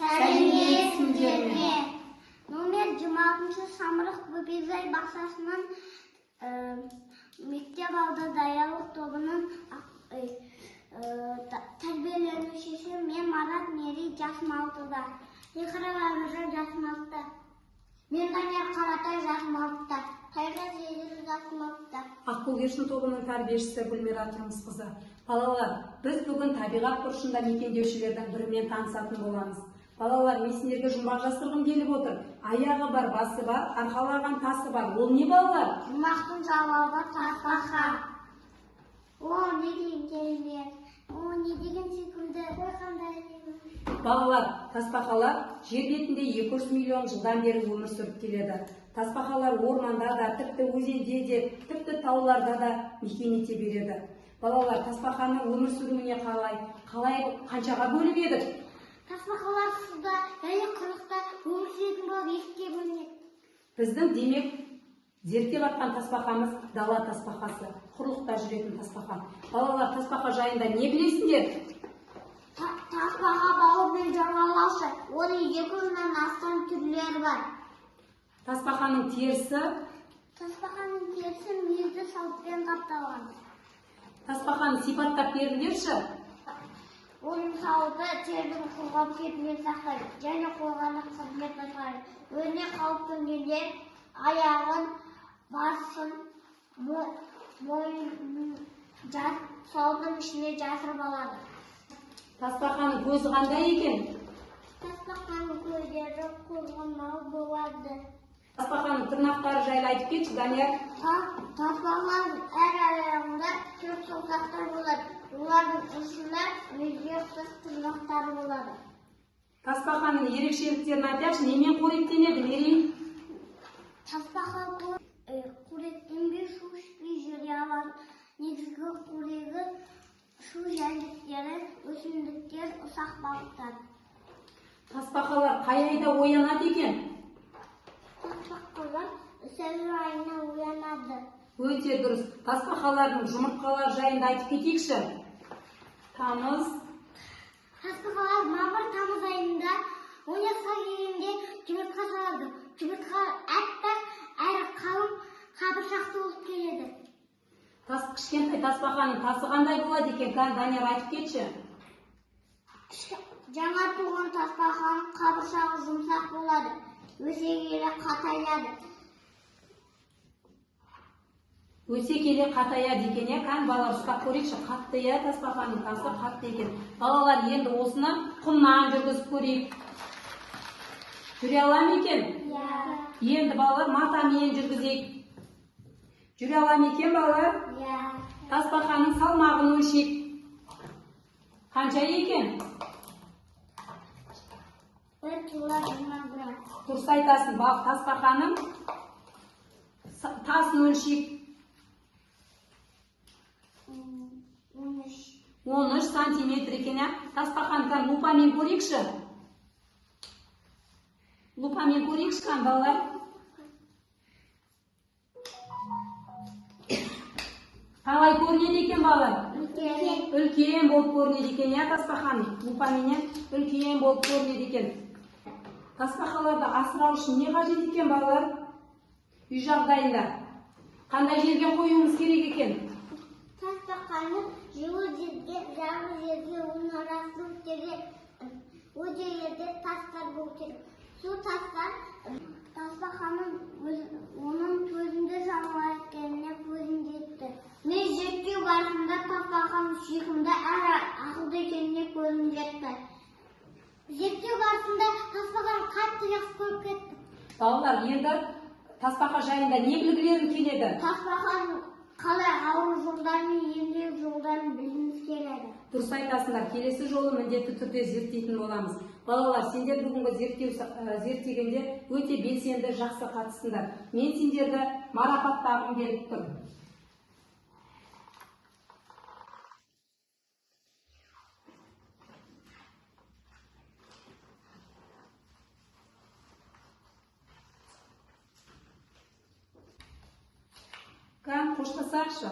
Сәлеметсіңдер ме? Номер 26 Самұрық Бөбекжай бақшасынан мектеп алды даялық тобының тәрбиеленушісі мен Марат Мери жасым 6-да. Иқырап Әміржан жасым 6-да. Мен Данияр Қаратай жасым 6-да. Қайрат Жедел жасым 6-да. Ақкөгершін тобының тәрбиешісі Гүлмира Тұрмысқызы. Балалар, біз бүгін табиғат бұрышында мекендеушілердің бірімен танысатын боламыз. Балалар, мен сендерге жұмбақ жастырғым келіп отыр. Аяғы бар, басы бар, арқалаған тасы бар. Ол не балалар? Жұмбақтың жауабы тасбақа. О, не деген керемет. О, не деген секілді. Балалар, тасбақалар жер бетінде 200 миллион жылдан бері өмір сүріп келеді. Тасбақалар орманда да, тіпті өзенде де, тіпті тауларда да мекен ете береді. Балалар, тасбақаның өмір сүруіне қалай қаншаға бөліп едік? Тасбақалар суда және құрлықта өмір сүретін болып екіге бөлінеді. Біздің демек зерттеп жатқан тасбақамыз дала тасбақасы, құрлықта жүретін тасбақа. Балалар, тасбақа жайында не білесіңдер? Тасбақа бауырмен жалғалаушы, оның 200-нан астам түрлері бар. Тасбақаның терісі мүйізді сауытпен қапталған. Тасбақаны сипаттап беріңдерші. Оның сауыты тердің құрғап кетуін сақтайды және қорғаныс қызмет атқарады. Өзіне қауіп төнгенде аяғын, басын, мойнын сауытының ішіне жасырып алады. Тасбақаның көзі қандай екен? Тасбақаның көздері қозғалмалы болады. Тасбақаның тырнақтары жайлы айтып кетші, Данияр. Тасбақаның әр аяғында 4 саусақтар болады. Олардың ұшында өзге ұқсас тырнақтары болады. Тасбақаның ерекшеліктерін айтайықшы, немен қоректенеді, Мери? Тасбақа қоректенбей су ішпей жүре алады. Негізгі қорегі су жәндіктері, өсімдіктер, ұсақ балықтар. Тасбақалар қай айда оянады екен? Тасбақалар сәуір айына оянады. Өте дұрыс. Тасбақалардың жұмыртқалар жайында айтып кетейікші. Тамыз. Тасбақалар мамыр-тамыз айында 10 жасқа келгенде жұмыртқа салады. Жұмыртқа әппақ әрі қалың қабыршақты болып келеді. Кішкентай тасбақаның тасы қандай болады екен? Данияр айтып кетші. Жаңа туған тасбақаның қабыршағы жұмсақ болады. Өсе келе қатаяды. Өсе келе қатаяды екен, қан балалар ұстап көрейікші. Қатты я, тасбақаның тасы қатты екен. Балалар, енді осыны құмнан жүргізіп көрейік. Жүре алам екен? Енді балалар матамен жүргізейік. Жүре алам екен балалар? Тасбақаның салмағын өлшейік. Қанша екен? 1 килограмм. Дұрыс айтасың, тасбақаның тасын өлшейік. 13 сантиметр екен. Тасбақаны лупамен көрейікші. Лупамен көрейікші, балалар. Қалай көрінеді екен, балалар? Үлкен болып көрінеді екен, тасбақаны. Лупамен үлкен болып көрінеді екен. Тасбақаларды асырау үшін не қажет екен, балалар? Үй жағдайында қандай жерге қоюымыз керек екен? Тасбақаны жылы жерге, жаңы жерге орналастыру керек. Ол жерлерде тастар болу керек. Сол тастар тасбақаның оның көзінде жануар екеніне көзім жетті. Мен зерттеу барысында тасбақаның сүйкімді әрі ақылды екеніне көзім жетті. Зерттеу барысында тасбақаны қатты жақсы көріп кеттім. Балалар, енді тасбақа жайында не білгілерің келеді? Тасбақаның қалай ауру жолдарын, емдеу жолдарын білгіміз келеді. Дұрыс айтасыңдар, келесі жолы міндетті түрде зерттейтін боламыз. Балалар, сендер бүгінгі зерттегенде өте белсенді, жақсы қатыстыңдар. Мен сендерді марапаттағым келіп тұр. Қоштасақшы.